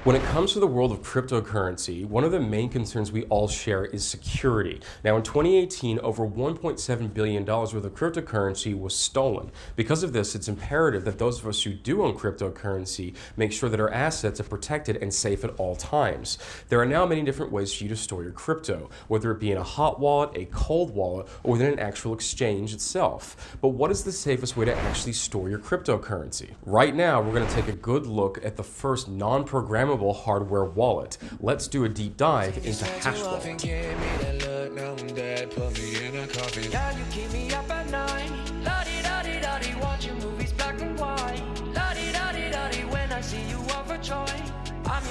When it comes to the world of cryptocurrency, one of the main concerns we all share is security. Now, in 2018, over $1.7 billion worth of cryptocurrency was stolen. Because of this, it's imperative that those of us who do own cryptocurrency make sure that our assets are protected and safe at all times. There are now many different ways for you to store your crypto, whether it be in a hot wallet, a cold wallet, or within an actual exchange itself. But what is the safest way to actually store your cryptocurrency? Right now, we're going to take a good look at the first non-programmable hardware wallet. Let's do a deep dive into Hashwallet.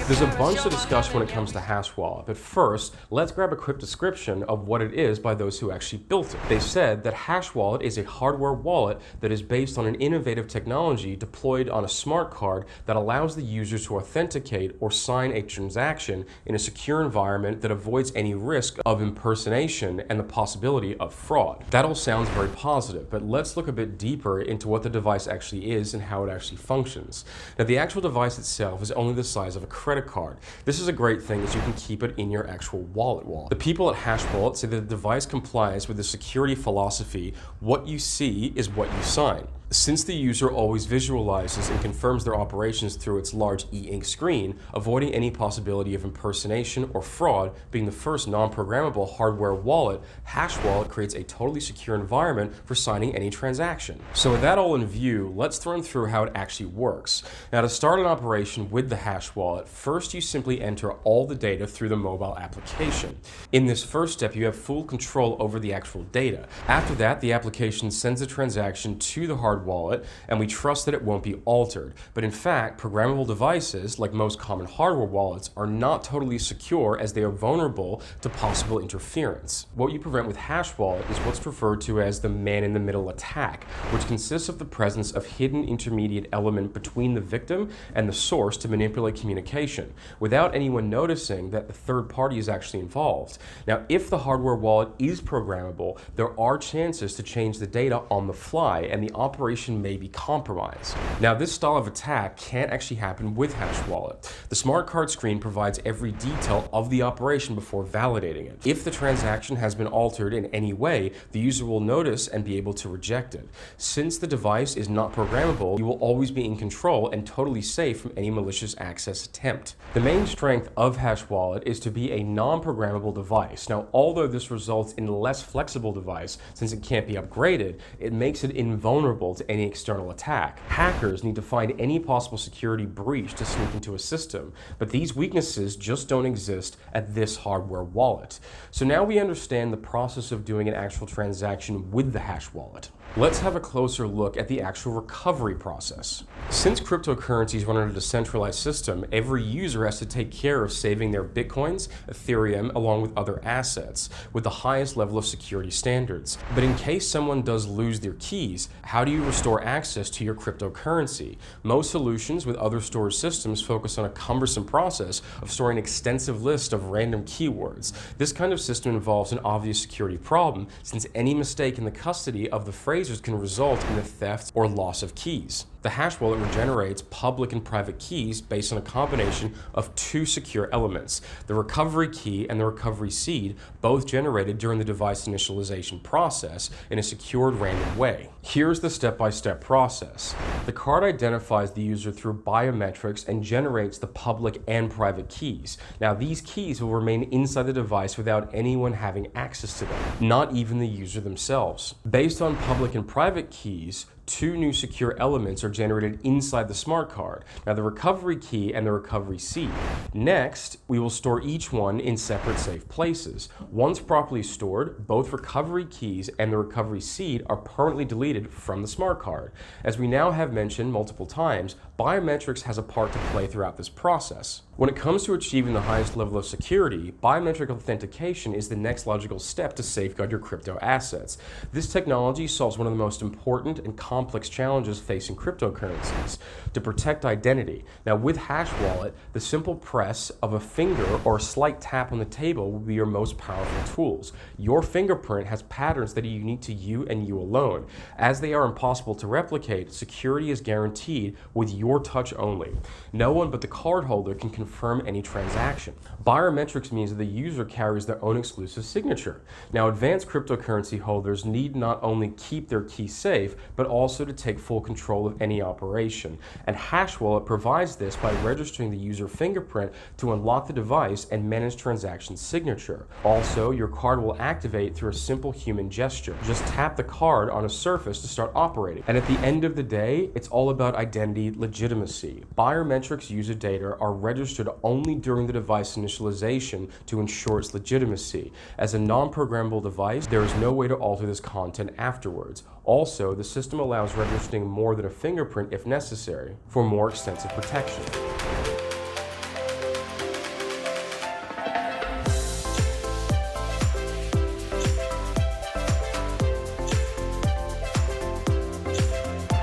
There's a bunch to discuss when it comes to Hashwallet, but first, let's grab a quick description of what it is by those who actually built it. They said that Hashwallet is a hardware wallet that is based on an innovative technology deployed on a smart card that allows the user to authenticate or sign a transaction in a secure environment that avoids any risk of impersonation and the possibility of fraud. That all sounds very positive, but let's look a bit deeper into what the device actually is and how it actually functions. Now, the actual device itself is only the size of a credit card. This is a great thing as you can keep it in your actual wallet. The people at Hashwallet say that the device complies with the security philosophy, what you see is what you sign. Since the user always visualizes and confirms their operations through its large e-ink screen, avoiding any possibility of impersonation or fraud, being the first non-programmable hardware wallet, Hashwallet creates a totally secure environment for signing any transaction. So with that all in view, let's run through how it actually works. Now, to start an operation with the Hashwallet, first you simply enter all the data through the mobile application. In this first step, you have full control over the actual data. After that, the application sends the transaction to the hardware wallet, and we trust that it won't be altered. But in fact, programmable devices, like most common hardware wallets, are not totally secure as they are vulnerable to possible interference. What you prevent with Hashwallet is what's referred to as the man-in-the-middle attack, which consists of the presence of hidden intermediate element between the victim and the source to manipulate communication, without anyone noticing that the third party is actually involved. Now, if the hardware wallet is programmable, there are chances to change the data on the fly, and the operation may be compromised. Now, this style of attack can't actually happen with Hashwallet. The smart card screen provides every detail of the operation before validating it. If the transaction has been altered in any way, the user will notice and be able to reject it. Since the device is not programmable, you will always be in control and totally safe from any malicious access attempt. The main strength of Hashwallet is to be a non-programmable device. Now, although this results in a less flexible device, since it can't be upgraded, it makes it invulnerable to any external attack. Hackers need to find any possible security breach to sneak into a system, but these weaknesses just don't exist at this hardware wallet. So now we understand the process of doing an actual transaction with the Hashwallet. Let's have a closer look at the actual recovery process. Since cryptocurrencies run on a decentralized system, every user has to take care of saving their Bitcoins, Ethereum, along with other assets, with the highest level of security standards. But in case someone does lose their keys, how do you restore access to your cryptocurrency? Most solutions with other storage systems focus on a cumbersome process of storing an extensive list of random keywords. This kind of system involves an obvious security problem, since any mistake in the custody of the phrasers can result in the theft or loss of keys. The Hashwallet regenerates public and private keys based on a combination of two secure elements, the recovery key and the recovery seed, both generated during the device initialization process in a secured random way. Here's the step-by-step process. The card identifies the user through biometrics and generates the public and private keys. Now, these keys will remain inside the device without anyone having access to them, not even the user themselves. Based on public and private keys, two new secure elements are generated inside the smart card. Now, the recovery key and the recovery seed. Next, we will store each one in separate safe places. Once properly stored, both recovery keys and the recovery seed are permanently deleted from the smart card. As we now have mentioned multiple times, biometrics has a part to play throughout this process. When it comes to achieving the highest level of security, biometric authentication is the next logical step to safeguard your crypto assets. This technology solves one of the most important and complex challenges facing cryptocurrencies: to protect identity. Now, with Hashwallet, the simple press of a finger or a slight tap on the table will be your most powerful tools. Your fingerprint has patterns that are unique to you and you alone. As they are impossible to replicate, security is guaranteed with your your touch only. No one but the cardholder can confirm any transaction. Biometrics means that the user carries their own exclusive signature. Now, advanced cryptocurrency holders need not only keep their key safe, but also to take full control of any operation. And Hashwallet provides this by registering the user fingerprint to unlock the device and manage transaction signature. Also, your card will activate through a simple human gesture. Just tap the card on a surface to start operating. And at the end of the day, it's all about identity legitimacy. Biometrics user data are registered only during the device initialization to ensure its legitimacy. As a non-programmable device, there is no way to alter this content afterwards. Also, the system allows registering more than a fingerprint if necessary for more extensive protection.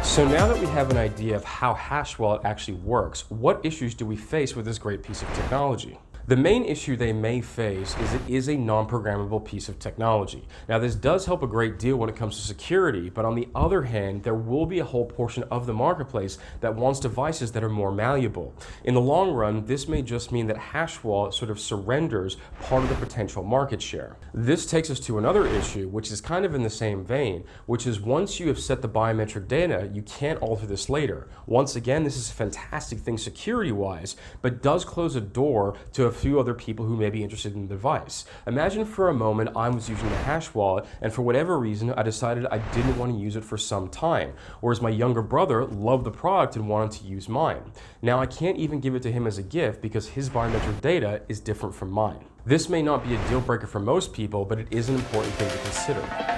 So now that we have an idea of how Hashwallet actually works, what issues do we face with this great piece of technology? The main issue they may face is it is a non-programmable piece of technology. Now, this does help a great deal when it comes to security, but on the other hand, there will be a whole portion of the marketplace that wants devices that are more malleable. In the long run, this may just mean that Hashwallet sort of surrenders part of the potential market share. This takes us to another issue, which is kind of in the same vein, which is once you have set the biometric data, you can't alter this later. Once again, this is a fantastic thing security-wise, but does close a door to a few other people who may be interested in the device. Imagine for a moment I was using the Hashwallet, and for whatever reason I decided I didn't want to use it for some time, whereas my younger brother loved the product and wanted to use mine. Now I can't even give it to him as a gift because his biometric data is different from mine. This may not be a deal breaker for most people, but it is an important thing to consider.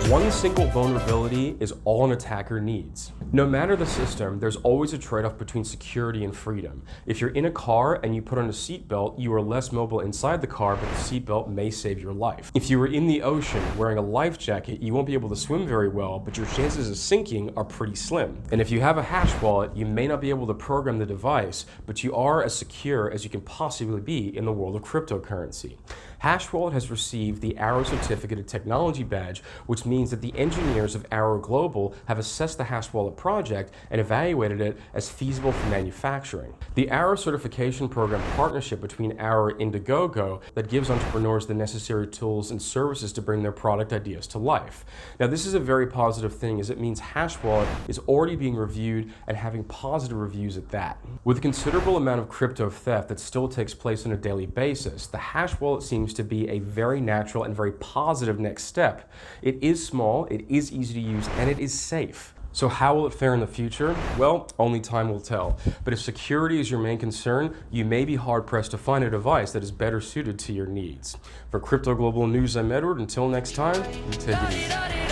One single vulnerability is all an attacker needs. No matter the system, there's always a trade-off between security and freedom. If you're in a car and you put on a seatbelt, you are less mobile inside the car, but the seatbelt may save your life. If you were in the ocean wearing a life jacket, you won't be able to swim very well, but your chances of sinking are pretty slim. And if you have a Hashwallet, you may not be able to program the device, but you are as secure as you can possibly be in the world of cryptocurrency. Hashwallet has received the Arrow Certificate of Technology badge, which means that the engineers of Arrow Global have assessed the Hashwallet project and evaluated it as feasible for manufacturing. The Arrow certification program partnership between Arrow and Indiegogo that gives entrepreneurs the necessary tools and services to bring their product ideas to life. Now, this is a very positive thing as it means Hashwallet is already being reviewed and having positive reviews at that. With a considerable amount of crypto theft that still takes place on a daily basis, the Hashwallet seems to be a very natural and very positive next step. It is small, it is easy to use, and it is safe. So how will it fare in the future? Well, only time will tell. But if security is your main concern, you may be hard-pressed to find a device that is better suited to your needs. For Crypto Global News, I'm Edward. Until next time, you take it easy.